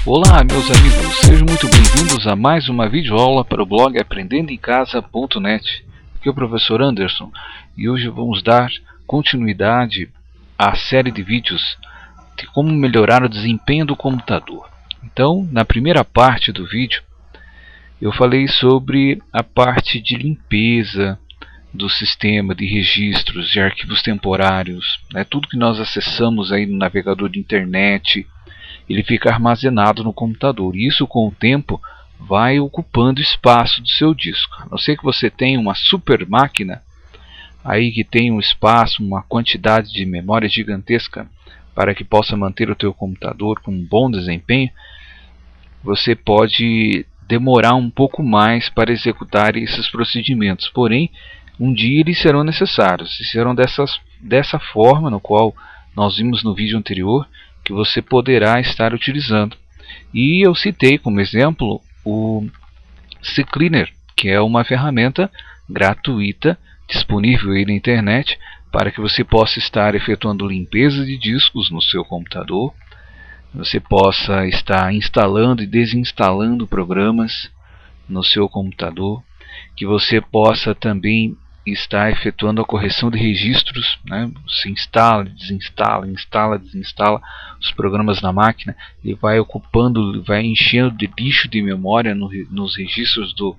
Olá, meus amigos, sejam muito bem-vindos a mais uma videoaula para o blog aprendendemcasa.net. Aqui é o professor Anderson e hoje vamos dar continuidade à série de vídeos de como melhorar o desempenho do computador. Então, na primeira parte do vídeo, eu falei sobre a parte de limpeza do sistema de registros de arquivos temporários, tudo que nós acessamos aí no navegador de internet, ele fica armazenado no computador. E isso, com o tempo, vai ocupando espaço do seu disco. A não ser que você tenha uma super máquina aí que tem um espaço, uma quantidade de memória gigantesca para que possa manter o teu computador com um bom desempenho, você pode demorar um pouco mais para executar esses procedimentos. Porém, um dia eles serão necessários. E serão dessa forma, no qual nós vimos no vídeo anterior, que você poderá estar utilizando. E eu citei como exemplo o CCleaner, que é uma ferramenta gratuita disponível aí na internet para que você possa estar efetuando limpeza de discos no seu computador. Você possa estar instalando e desinstalando programas no seu computador, que você possa também estar efetuando a correção de registros, Você instala, desinstala os programas na máquina, ele vai ocupando, vai enchendo de lixo de memória nos registros do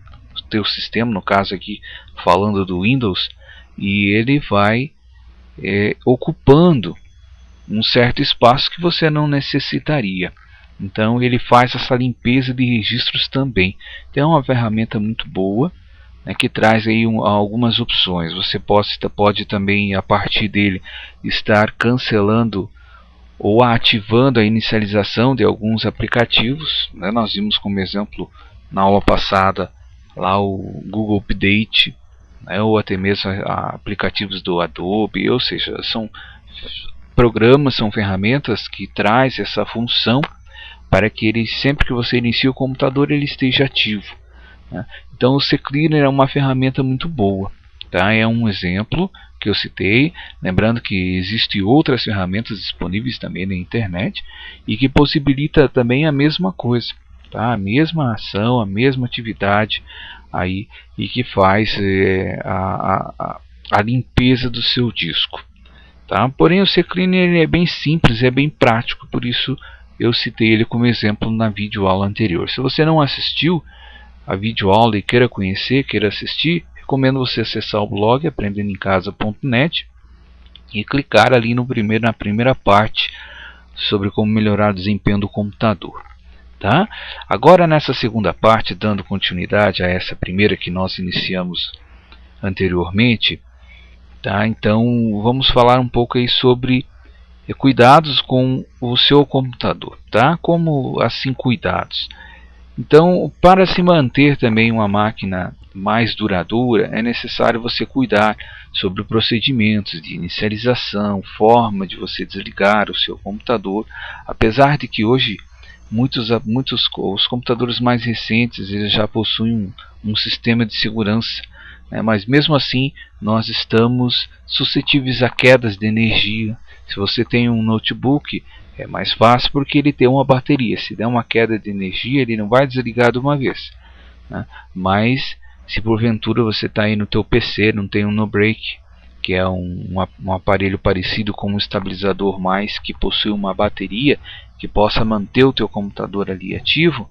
teu sistema, no caso aqui falando do Windows, e ele vai ocupando um certo espaço que você não necessitaria. Então ele faz essa limpeza de registros também. Então é uma ferramenta muito boa, que traz aí algumas opções. Você pode também, a partir dele, estar cancelando ou ativando a inicialização de alguns aplicativos. Nós vimos como exemplo na aula passada lá o Google Update, ou até mesmo aplicativos do Adobe, ou seja, são programas, são ferramentas que traz essa função para que ele, sempre que você inicia o computador, ele esteja ativo. Então o CCleaner é uma ferramenta muito boa, é um exemplo que eu citei, lembrando que existem outras ferramentas disponíveis também na internet e que possibilita também a mesma coisa, a mesma ação, a mesma atividade aí, e que faz a limpeza do seu disco. Porém o CCleaner é bem simples, é bem prático, por isso eu citei ele como exemplo na videoaula anterior. Se você não assistiu a videoaula e queira conhecer, queira assistir, recomendo você acessar o blog aprendendemcasa.net e clicar ali na primeira parte sobre como melhorar o desempenho do computador. Agora, nessa segunda parte, dando continuidade a essa primeira que nós iniciamos anteriormente, então vamos falar um pouco aí sobre cuidados com o seu computador. Como assim cuidados? Então, para se manter também uma máquina mais duradoura, é necessário você cuidar sobre procedimentos de inicialização, forma de você desligar o seu computador, apesar de que hoje os computadores mais recentes eles já possuem um sistema de segurança, mas mesmo assim nós estamos suscetíveis a quedas de energia. Se você tem um notebook, é mais fácil porque ele tem uma bateria. Se der uma queda de energia, ele não vai desligar de uma vez. Mas se porventura você está aí no teu PC, não tem um no-break, que é um aparelho parecido com um estabilizador, mais que possui uma bateria que possa manter o teu computador ali ativo,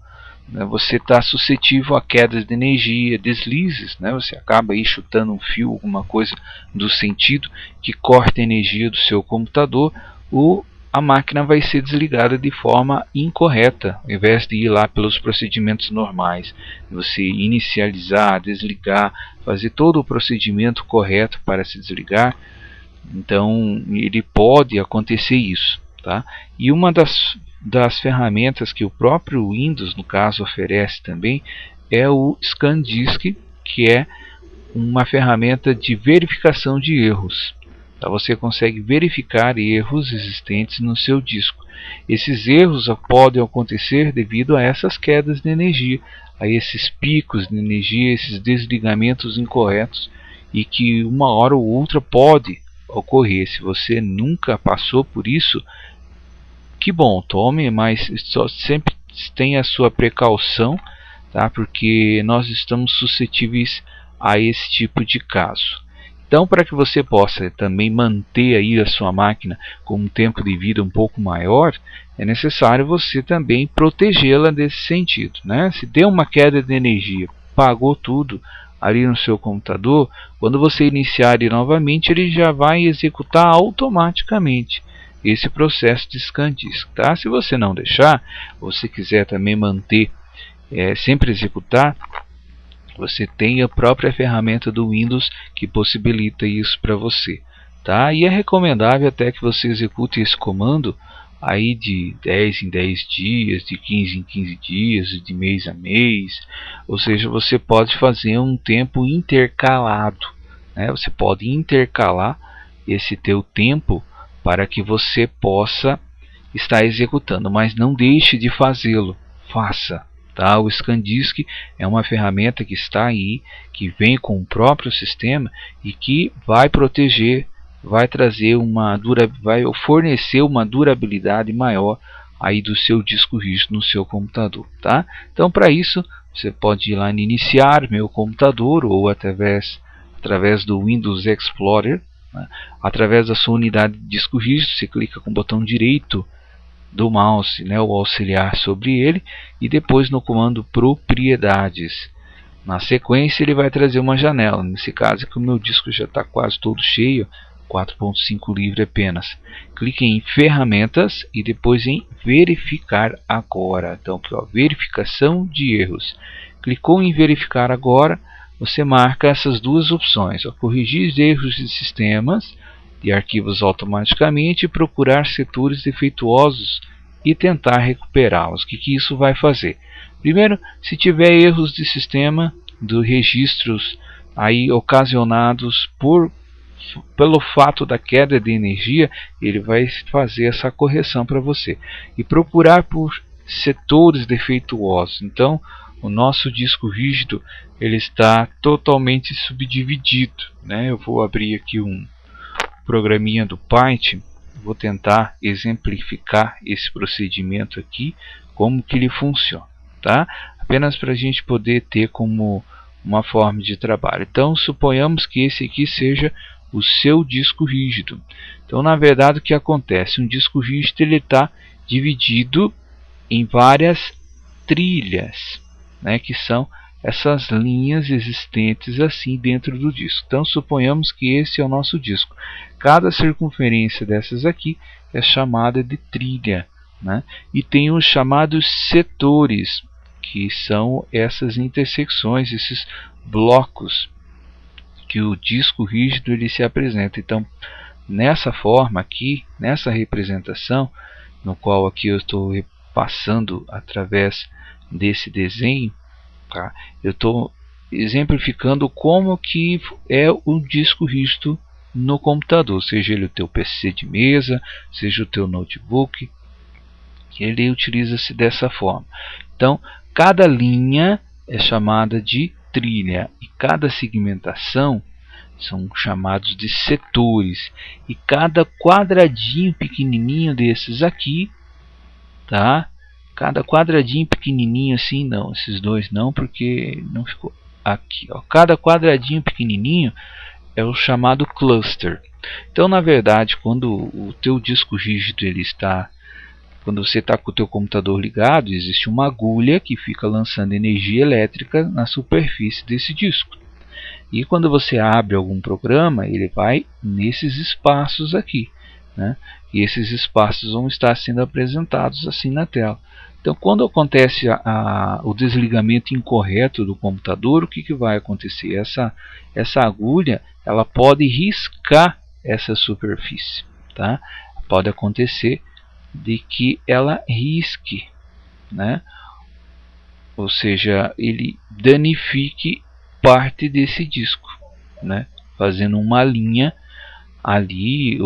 você está suscetível a quedas de energia, deslizes, você acaba aí chutando um fio, alguma coisa do sentido que corta a energia do seu computador, ou a máquina vai ser desligada de forma incorreta, ao invés de ir lá pelos procedimentos normais. Você inicializar, desligar, fazer todo o procedimento correto para se desligar, então ele pode acontecer isso. E uma das ferramentas que o próprio Windows, no caso, oferece também é o ScanDisk, que é uma ferramenta de verificação de erros. Você consegue verificar erros existentes no seu disco. Esses erros podem acontecer devido a essas quedas de energia, a esses picos de energia, esses desligamentos incorretos, e que uma hora ou outra pode ocorrer. Se você nunca passou por isso, que bom, tome, mas sempre tenha a sua precaução, tá? Porque nós estamos suscetíveis a esse tipo de caso. Então, para que você possa também manter aí a sua máquina com um tempo de vida um pouco maior, é necessário você também protegê-la desse sentido, né? Se deu uma queda de energia, pagou tudo ali no seu computador, quando você iniciar ele novamente, ele já vai executar automaticamente esse processo de ScanDisk, tá? Se você não deixar, ou se quiser também manter, sempre executar, você tem a própria ferramenta do Windows que possibilita isso para você, tá? E é recomendável até que você execute esse comando aí de 10 em 10 dias, de 15 em 15 dias, de mês a mês. Ou seja, você pode fazer um tempo intercalado, né? Você pode intercalar esse teu tempo para que você possa estar executando, mas não deixe de fazê-lo, faça. Tá? O ScanDisk é uma ferramenta que está aí, que vem com o próprio sistema e que vai proteger, vai trazer vai fornecer uma durabilidade maior aí do seu disco rígido no seu computador, tá? Então, para isso, você pode ir lá em iniciar meu computador ou através do Windows Explorer, né? Através da sua unidade de disco rígido, você clica com o botão direito do mouse, né, o auxiliar sobre ele, e depois no comando propriedades. Na sequência ele vai trazer uma janela, nesse caso que o meu disco já está quase todo cheio, 4.5 livre apenas. Clique em ferramentas e depois em verificar agora. Então aqui, ó, verificação de erros. Clicou em verificar agora, você marca essas duas opções, ó, corrigir erros de sistemas de arquivos automaticamente, procurar setores defeituosos e tentar recuperá-los. O que isso vai fazer? Primeiro, se tiver erros de sistema, dos registros aí ocasionados pelo fato da queda de energia, ele vai fazer essa correção para você. E procurar por setores defeituosos. Então, o nosso disco rígido ele está totalmente subdividido, né? Eu vou abrir aqui um programinha do Python, vou tentar exemplificar esse procedimento aqui, como que ele funciona, tá? Apenas para a gente poder ter como uma forma de trabalho. Então, suponhamos que esse aqui seja o seu disco rígido. Então, na verdade, o que acontece? Um disco rígido ele está dividido em várias trilhas, né, que são essas linhas existentes assim dentro do disco. Então suponhamos que esse é o nosso disco. Cada circunferência dessas aqui é chamada de trilha, né? E tem os chamados setores, que são essas intersecções, esses blocos que o disco rígido ele se apresenta. Então, nessa forma aqui, nessa representação, no qual aqui eu estou passando através desse desenho, tá? Eu estou exemplificando como que é o disco rígido no computador, seja ele o teu PC de mesa, seja o teu notebook, ele utiliza-se dessa forma. Então, cada linha é chamada de trilha e cada segmentação são chamados de setores, e cada quadradinho pequenininho desses aqui, tá? Cada quadradinho pequenininho assim, não, esses dois não, porque não ficou aqui, ó. Cada quadradinho pequenininho é o chamado cluster. Então, na verdade, quando o teu disco rígido ele está, quando você está com o teu computador ligado, existe uma agulha que fica lançando energia elétrica na superfície desse disco. E quando você abre algum programa, ele vai nesses espaços aqui, né? E esses espaços vão estar sendo apresentados assim na tela. Então, quando acontece o desligamento incorreto do computador, o que vai acontecer? Essa agulha ela pode riscar essa superfície, tá? Pode acontecer de que ela risque, né? Ou seja, ele danifique parte desse disco, né? Fazendo uma linha ali,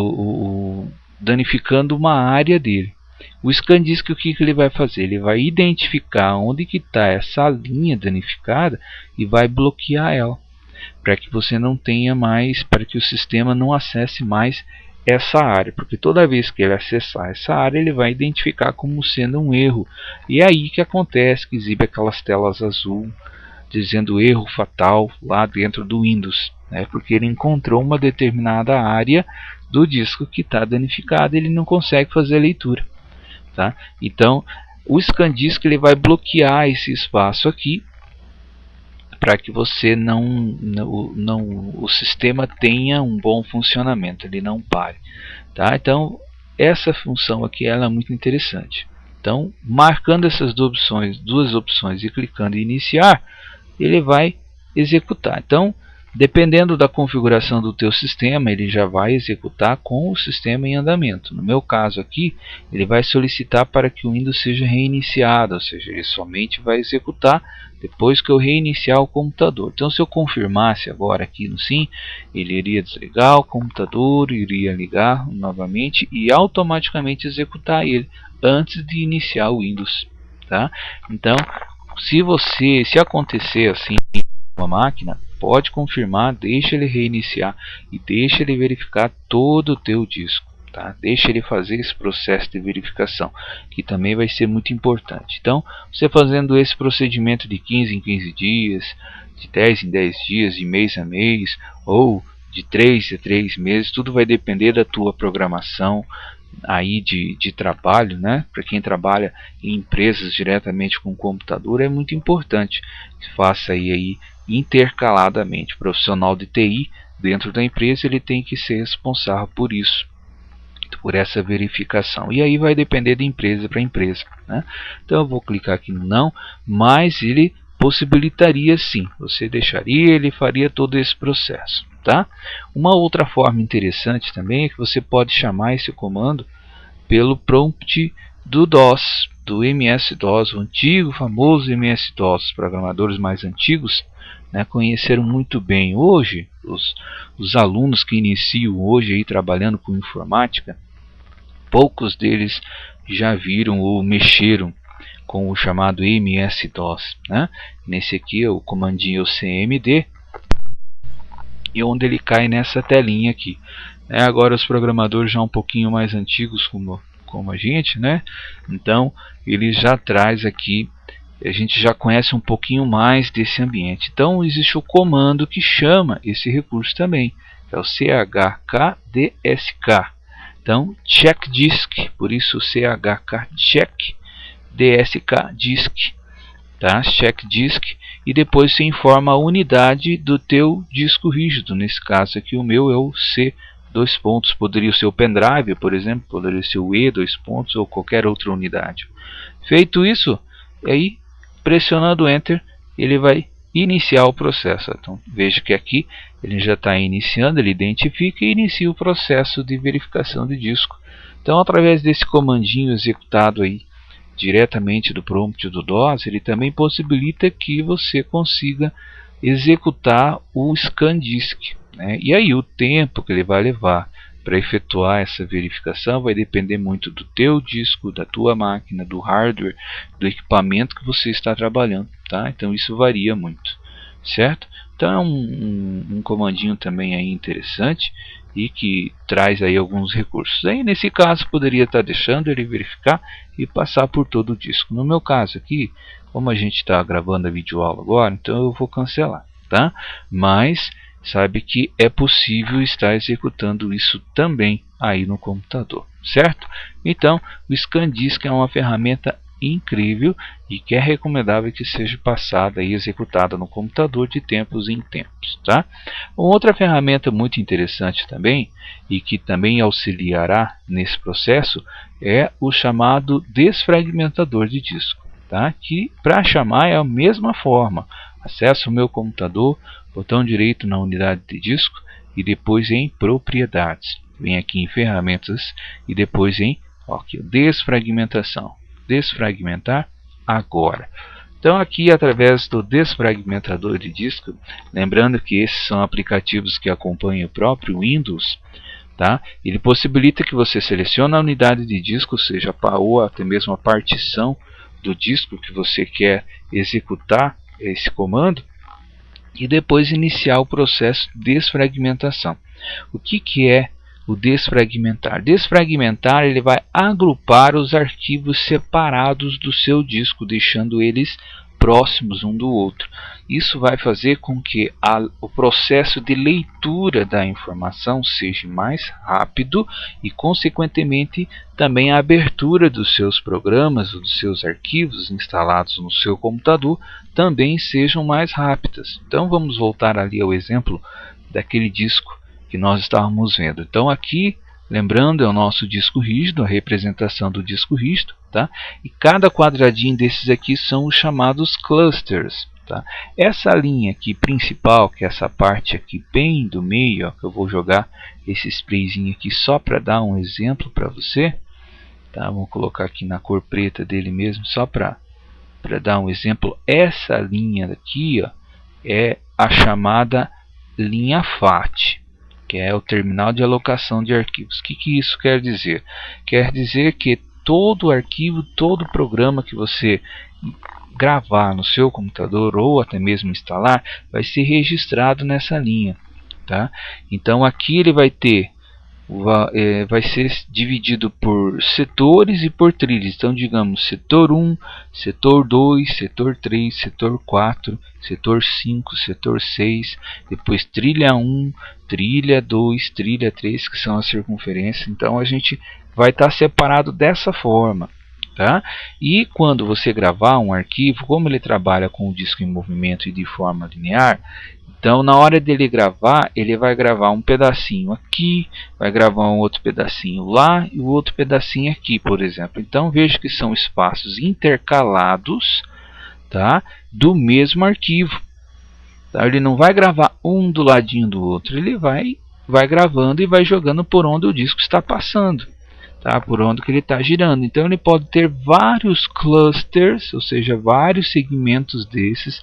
danificando uma área dele. O ScanDisk, o que ele vai fazer? Ele vai identificar onde que está essa linha danificada e vai bloquear ela, para que você não tenha mais, para que o sistema não acesse mais essa área, porque toda vez que ele acessar essa área, ele vai identificar como sendo um erro. E é aí que acontece, que exibe aquelas telas azul dizendo erro fatal lá dentro do Windows, né? Porque ele encontrou uma determinada área do disco que está danificada e ele não consegue fazer a leitura, tá? Então o ScanDisk ele vai bloquear esse espaço aqui para que você o sistema tenha um bom funcionamento, ele não pare, tá? Então essa função aqui ela é muito interessante. Então, marcando essas duas opções e clicando em iniciar, ele vai executar. Então, dependendo da configuração do teu sistema, ele já vai executar com o sistema em andamento. No meu caso aqui, ele vai solicitar para que o Windows seja reiniciado, ou seja, ele somente vai executar depois que eu reiniciar o computador. Então, se eu confirmasse agora aqui no sim, ele iria desligar o computador, iria ligar novamente e automaticamente executar ele antes de iniciar o Windows, tá? Então, se acontecer assim com a máquina, pode confirmar, deixa ele reiniciar e deixa ele verificar todo o teu disco, tá? Deixa ele fazer esse processo de verificação, que também vai ser muito importante. Então, você fazendo esse procedimento de 15 em 15 dias, de 10 em 10 dias, de mês a mês, ou de 3 a 3 meses, tudo vai depender da tua programação aí de trabalho, né? Para quem trabalha em empresas diretamente com computador, é muito importante que faça aí intercaladamente. O profissional de TI dentro da empresa, ele tem que ser responsável por isso, por essa verificação. E aí vai depender de empresa para empresa, né? Então eu vou clicar aqui no não, mas ele possibilitaria sim, você deixaria, ele faria todo esse processo, tá? Uma outra forma interessante também é que você pode chamar esse comando pelo prompt do DOS, do MS-DOS, o antigo famoso MS-DOS. Os programadores mais antigos, né, conheceram muito bem. Hoje, os alunos que iniciam hoje aí trabalhando com informática, poucos deles já viram ou mexeram com o chamado MS-DOS, né? Nesse aqui é o comandinho CMD, e onde ele cai nessa telinha aqui. Agora os programadores já um pouquinho mais antigos como a gente, né? Então ele já traz aqui, a gente já conhece um pouquinho mais desse ambiente. Então existe o comando que chama esse recurso também, é o chkdsk. Então check disk, por isso chk check dsk disk, tá? Check disk, e depois você informa a unidade do teu disco rígido. Nesse caso aqui o meu é o C dois pontos, poderia ser o pendrive, por exemplo, poderia ser o E dois pontos ou qualquer outra unidade. Feito isso, aí pressionando Enter, ele vai iniciar o processo. Então veja que aqui ele já está iniciando, ele identifica e inicia o processo de verificação de disco. Então através desse comandinho executado aí diretamente do prompt do DOS, ele também possibilita que você consiga executar o ScanDisk, né? E aí o tempo que ele vai levar para efetuar essa verificação vai depender muito do teu disco, da tua máquina, do hardware, do equipamento que você está trabalhando, tá? Então isso varia muito, certo? Então é um comandinho também aí interessante e que traz aí alguns recursos. Aí nesse caso poderia estar deixando ele verificar e passar por todo o disco. No meu caso aqui, como a gente está gravando a videoaula agora, então eu vou cancelar, tá? Mas sabe que é possível estar executando isso também aí no computador, certo? Então o ScanDisk é uma ferramenta incrível e que é recomendável que seja passada e executada no computador de tempos em tempos, tá? Uma outra ferramenta muito interessante também e que também auxiliará nesse processo é o chamado desfragmentador de disco, tá? Que para chamar é a mesma forma. Acesso o meu computador, botão direito na unidade de disco e depois em propriedades. Vem aqui em ferramentas e depois em desfragmentação. Desfragmentar agora. Então aqui através do desfragmentador de disco, lembrando que esses são aplicativos que acompanham o próprio Windows, tá? Ele possibilita que você selecione a unidade de disco, ou seja, ou até mesmo a partição do disco que você quer executar esse comando, e depois iniciar o processo de desfragmentação. O que é o desfragmentar. Desfragmentar, ele vai agrupar os arquivos separados do seu disco, deixando eles próximos um do outro. Isso vai fazer com que o processo de leitura da informação seja mais rápido e, consequentemente, também a abertura dos seus programas ou dos seus arquivos instalados no seu computador também sejam mais rápidas. Então vamos voltar ali ao exemplo daquele disco que nós estávamos vendo. Então aqui, lembrando, é o nosso disco rígido, a representação do disco rígido, tá? E cada quadradinho desses aqui são os chamados clusters, tá? Essa linha aqui principal, que é essa parte aqui bem do meio, ó, que eu vou jogar esse sprayzinho aqui só para dar um exemplo para você, tá? Vamos colocar aqui na cor preta dele mesmo, só para dar um exemplo. Essa linha aqui, ó, é a chamada linha FAT, que é o terminal de alocação de arquivos. O que isso quer dizer? Quer dizer que todo arquivo, todo programa que você gravar no seu computador ou até mesmo instalar, vai ser registrado nessa linha, tá? Então aqui ele vai ser dividido por setores e por trilhas. Então digamos setor 1, setor 2, setor 3, setor 4, setor 5, setor 6, depois trilha 1, trilha 2, trilha 3, que são as circunferências. Então a gente vai estar separado dessa forma, tá? E quando você gravar um arquivo, como ele trabalha com o disco em movimento e de forma linear, então na hora dele gravar, ele vai gravar um pedacinho aqui, vai gravar um outro pedacinho lá e o outro pedacinho aqui, por exemplo. Então veja que são espaços intercalados, tá, do mesmo arquivo. Tá? Ele não vai gravar um do ladinho do outro, ele vai gravando e vai jogando por onde o disco está passando, tá? Por onde que ele está girando. Então ele pode ter vários clusters, ou seja, vários segmentos desses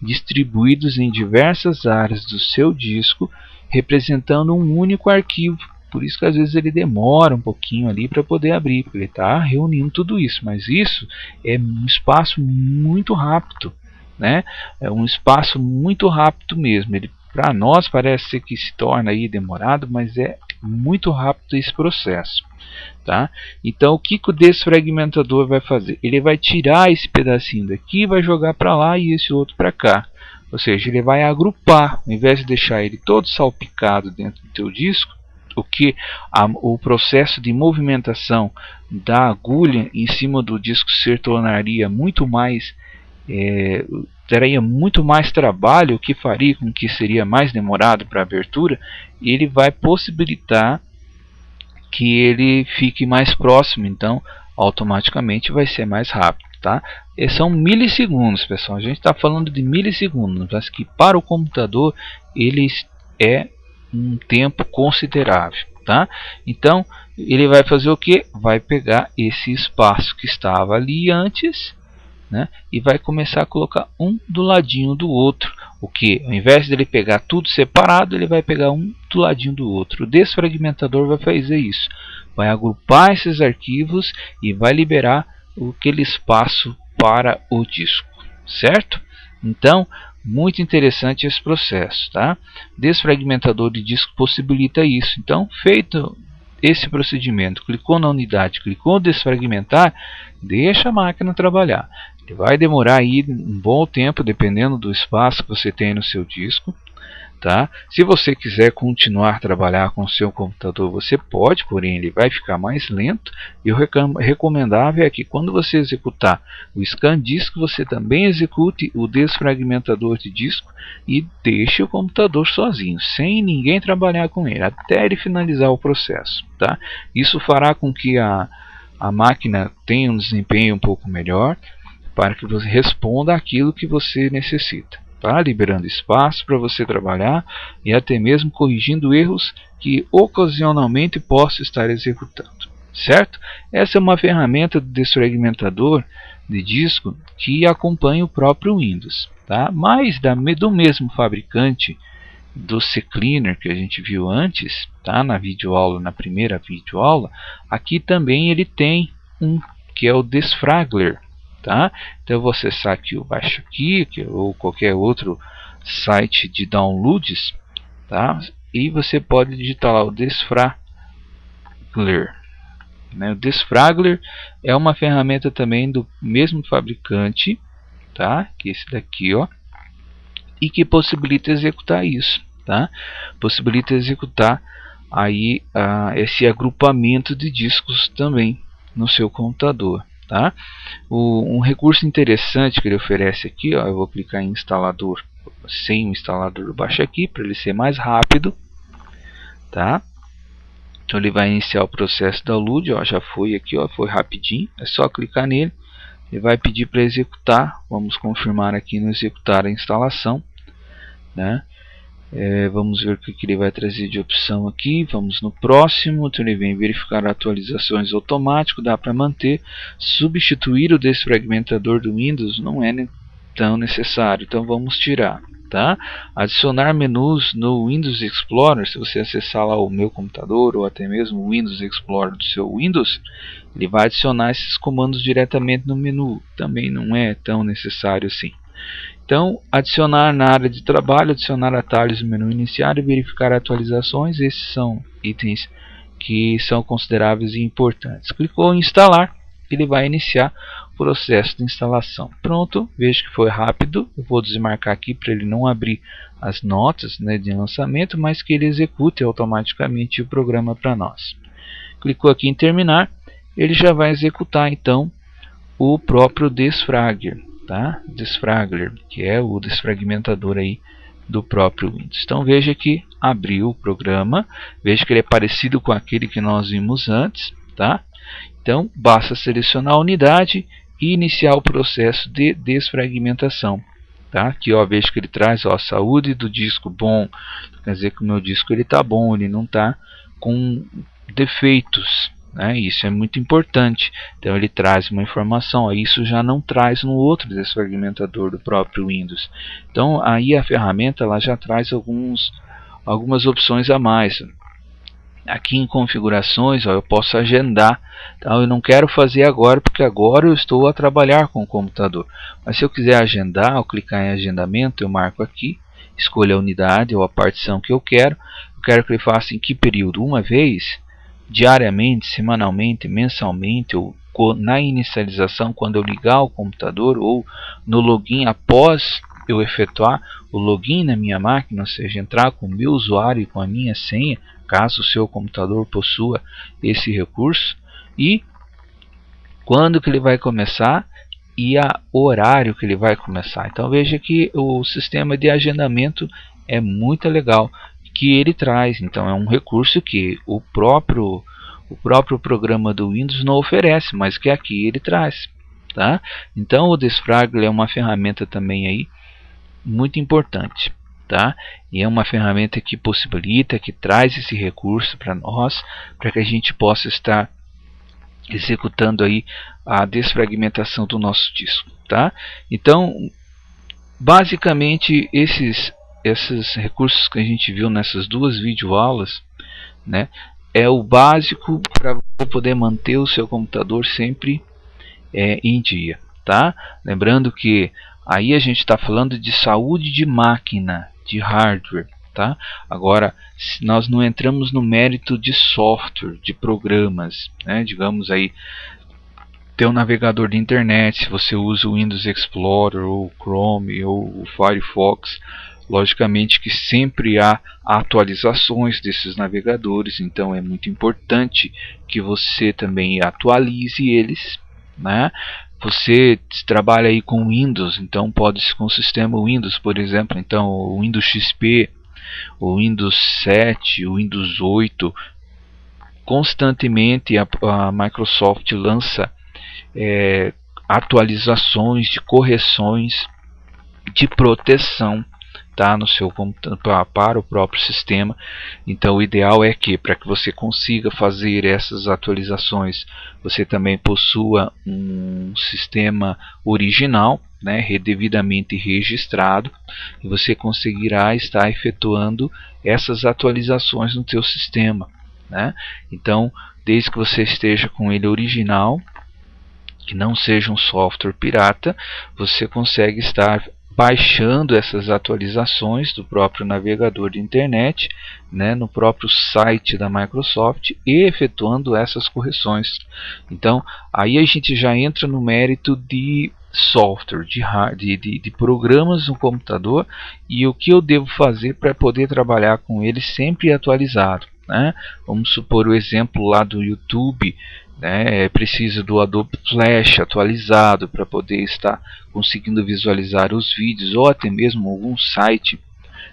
distribuídos em diversas áreas do seu disco, representando um único arquivo. Por isso que às vezes ele demora um pouquinho ali para poder abrir, porque ele está reunindo tudo isso. Mas isso é um espaço muito rápido, né? É um espaço muito rápido mesmo. Ele, para nós, parece que se torna aí demorado, mas é muito rápido esse processo, tá? Então o que o desfragmentador vai fazer? Ele vai tirar esse pedacinho daqui e vai jogar para lá e esse outro para cá. Ou seja, ele vai agrupar, ao invés de deixar ele todo salpicado dentro do teu disco, o processo de movimentação da agulha em cima do disco se tornaria muito mais teria muito mais trabalho, o que faria com que seria mais demorado para a abertura. Ele vai possibilitar que ele fique mais próximo, então automaticamente vai ser mais rápido, tá? E são milissegundos, pessoal. A gente está falando de milissegundos, mas que para o computador ele é um tempo considerável, tá? Então ele vai fazer o que? Vai pegar esse espaço que estava ali antes, né, e vai começar a colocar um do ladinho do outro. O que, ao invés de ele pegar tudo separado, ele vai pegar um do ladinho do outro. O desfragmentador vai fazer isso, vai agrupar esses arquivos e vai liberar aquele espaço para o disco, certo? Então, muito interessante esse processo, tá? Desfragmentador de disco possibilita isso. Então, feito esse procedimento, clicou na unidade, clicou em desfragmentar, deixa a máquina trabalhar. Ele vai demorar aí um bom tempo, dependendo do espaço que você tem no seu disco, tá? Se você quiser continuar a trabalhar com o seu computador, você pode, porém ele vai ficar mais lento. E o recomendável é que quando você executar o scan disk, você também execute o desfragmentador de disco e deixe o computador sozinho, sem ninguém trabalhar com ele, até ele finalizar o processo, tá? Isso fará com que a máquina tenha um desempenho um pouco melhor, para que você responda aquilo que você necessita, tá? Liberando espaço para você trabalhar e até mesmo corrigindo erros que ocasionalmente possa estar executando, certo? Essa é uma ferramenta de desfragmentador de disco que acompanha o próprio Windows, tá? Mas do mesmo fabricante do CCleaner que a gente viu antes, tá? Na videoaula, na primeira videoaula, aqui também ele tem um que é o Desfragler. Tá? Então eu vou acessar aqui o Baixo Aqui, ou qualquer outro site de downloads, tá? E você pode digitar lá o Desfragler, Desfragler, né? O Desfragler é uma ferramenta também do mesmo fabricante, tá? Que é esse daqui, ó, e que possibilita executar isso, tá? Possibilita executar aí esse agrupamento de discos também no seu computador, tá? Um recurso interessante que ele oferece aqui, ó, eu vou clicar em instalador sem o instalador baixo aqui para ele ser mais rápido, tá? Então ele vai iniciar o processo de download, ó, já foi aqui, ó, foi rapidinho, é só clicar nele, ele vai pedir para executar, vamos confirmar aqui no executar a instalação, né? Vamos ver o que ele vai trazer de opção aqui. Vamos no próximo. Então ele vem verificar atualizações automático, dá para manter. Substituir o desfragmentador do Windows não é tão necessário, então vamos tirar, tá? Adicionar menus no Windows Explorer. Se você acessar lá o meu computador ou até mesmo o Windows Explorer do seu Windows, ele vai adicionar esses comandos diretamente no menu, também não é tão necessário assim. Então, adicionar na área de trabalho, adicionar atalhos no menu iniciar e verificar atualizações. Esses são itens que são consideráveis e importantes. Clicou em instalar, ele vai iniciar o processo de instalação. Pronto, vejo que foi rápido. Eu vou desmarcar aqui para ele não abrir as notas, né, de lançamento, mas que ele execute automaticamente o programa para nós. Clicou aqui em terminar, ele já vai executar então o próprio Desfragler. Tá? Desfragler, que é o desfragmentador aí do próprio Windows. Então veja que abriu o programa, veja que ele é parecido com aquele que nós vimos antes, tá? Então basta selecionar a unidade e iniciar o processo de desfragmentação, tá? Aqui, ó, veja que ele traz, ó, saúde do disco bom, quer dizer que o meu disco ele tá bom, ele não tá com defeitos, né? Isso é muito importante. Então ele traz uma informação, ó, isso já não traz no outro desfragmentador do próprio Windows. Então aí a ferramenta ela já traz algumas opções a mais. Aqui em configurações, ó, eu posso agendar. Então eu não quero fazer agora porque agora eu estou a trabalhar com o computador. Mas se eu quiser agendar, ao clicar em agendamento, eu marco aqui, escolho a unidade ou a partição que eu quero. Eu quero que ele faça em que período? Uma vez? Diariamente, semanalmente, mensalmente, ou na inicialização quando eu ligar o computador, ou no login após eu efetuar o login na minha máquina, ou seja, entrar com o meu usuário e com a minha senha, caso o seu computador possua esse recurso, e quando que ele vai começar e o horário que ele vai começar. Então veja que o sistema de agendamento é muito legal que ele traz. Então é um recurso que o próprio programa do Windows não oferece, mas que aqui ele traz, tá? Então o Desfragler é uma ferramenta também aí muito importante, tá? E é uma ferramenta que possibilita, que traz esse recurso para nós, para que a gente possa estar executando aí a desfragmentação do nosso disco, tá? Então basicamente esses recursos que a gente viu nessas duas videoaulas, né, é o básico para poder manter o seu computador sempre em dia, tá? Lembrando que aí a gente está falando de saúde de máquina, de hardware, tá? Agora, nós não entramos no mérito de software, de programas, né? Digamos aí, teu navegador de internet, se você usa o Windows Explorer, ou Chrome, ou o Firefox, logicamente que sempre há atualizações desses navegadores, então é muito importante que você também atualize eles, né? Você trabalha aí com Windows, então pode ser com o sistema Windows, por exemplo, então o Windows XP, o Windows 7, o Windows 8, constantemente a Microsoft lança atualizações de correções de proteção, tá, no seu computador, para o próprio sistema. Então o ideal é que para que você consiga fazer essas atualizações, você também possua um sistema original, né, devidamente registrado, e você conseguirá estar efetuando essas atualizações no seu sistema, né? Então desde que você esteja com ele original, que não seja um software pirata, você consegue estar baixando essas atualizações do próprio navegador de internet, né, no próprio site da Microsoft, e efetuando essas correções. Então aí a gente já entra no mérito de software, de programas no computador, e o que eu devo fazer para poder trabalhar com ele sempre atualizado, né? Vamos supor o exemplo lá do YouTube, né? Precisa do Adobe Flash atualizado para poder estar conseguindo visualizar os vídeos, ou até mesmo algum site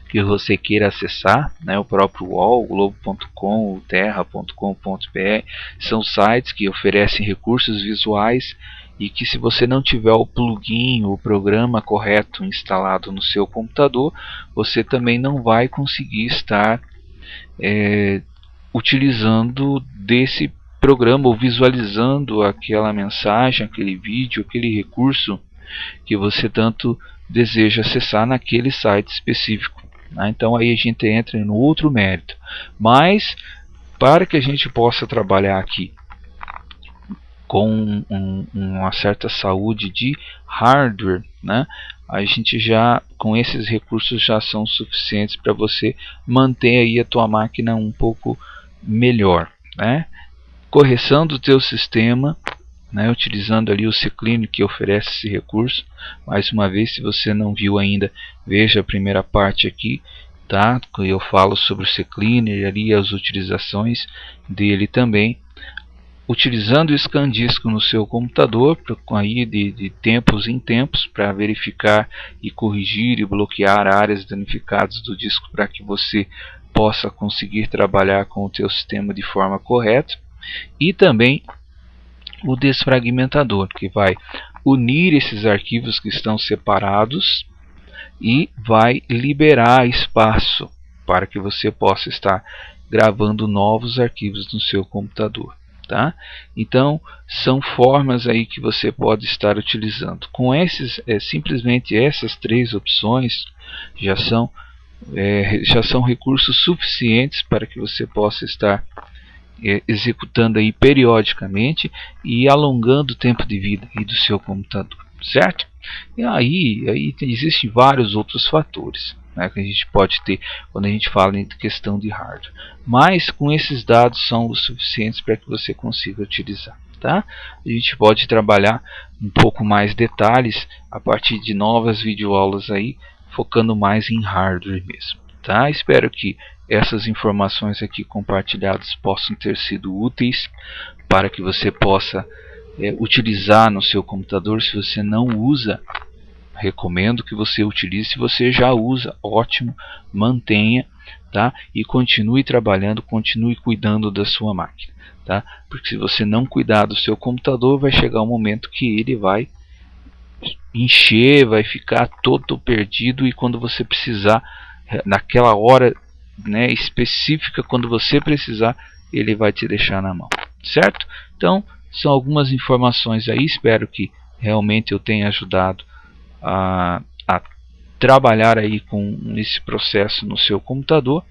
que você queira acessar, né? O próprio UOL, Globo.com, o Terra.com.br, são sites que oferecem recursos visuais, e que, se você não tiver o plugin, o programa correto instalado no seu computador, você também não vai conseguir estar utilizando desse programa, ou visualizando aquela mensagem, aquele vídeo, aquele recurso que você tanto deseja acessar naquele site específico, né? Então aí a gente entra no outro mérito. Mas para que a gente possa trabalhar aqui com uma certa saúde de hardware, né, a gente já, com esses recursos, já são suficientes para você manter aí a tua máquina um pouco melhor, né? Correção do teu sistema, né, utilizando ali o CCleaner, que oferece esse recurso. Mais uma vez, se você não viu ainda, veja a primeira parte aqui, tá? Eu falo sobre o CCleaner e ali as utilizações dele também. Utilizando o ScanDisk no seu computador, aí de tempos em tempos, para verificar e corrigir e bloquear áreas danificadas do disco, para que você possa conseguir trabalhar com o teu sistema de forma correta. E também o desfragmentador, que vai unir esses arquivos que estão separados e vai liberar espaço para que você possa estar gravando novos arquivos no seu computador, tá? Então são formas aí que você pode estar utilizando. Com simplesmente essas três opções já são recursos suficientes para que você possa estar executando aí periodicamente e alongando o tempo de vida aí do seu computador, certo? E aí existem vários outros fatores, né, que a gente pode ter quando a gente fala em questão de hardware, mas com esses dados são os suficientes para que você consiga utilizar, tá? A gente pode trabalhar um pouco mais detalhes a partir de novas videoaulas aí, focando mais em hardware mesmo, tá? Espero que essas informações aqui compartilhadas possam ter sido úteis para que você possa utilizar no seu computador. Se você não usa, recomendo que você utilize. Se você já usa, ótimo, mantenha, tá? E continue trabalhando, continue cuidando da sua máquina, tá? Porque se você não cuidar do seu computador, vai chegar um momento que ele vai encher, vai ficar todo perdido, e quando você precisar, naquela hora, né, específica, quando você precisar, ele vai te deixar na mão, certo? Então são algumas informações aí. Espero que realmente eu tenha ajudado a trabalhar aí com esse processo no seu computador.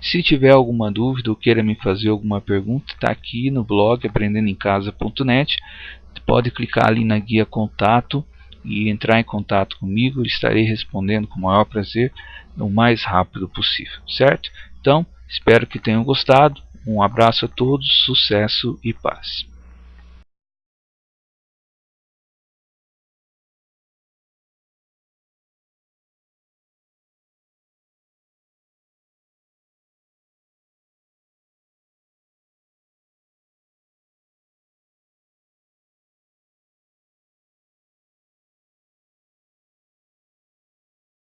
Se tiver alguma dúvida ou queira me fazer alguma pergunta, está aqui no blog aprendendoemcasa.net. Pode clicar ali na guia contato e entrar em contato comigo. Estarei respondendo com o maior prazer, o mais rápido possível, certo? Então espero que tenham gostado. Um abraço a todos, sucesso e paz.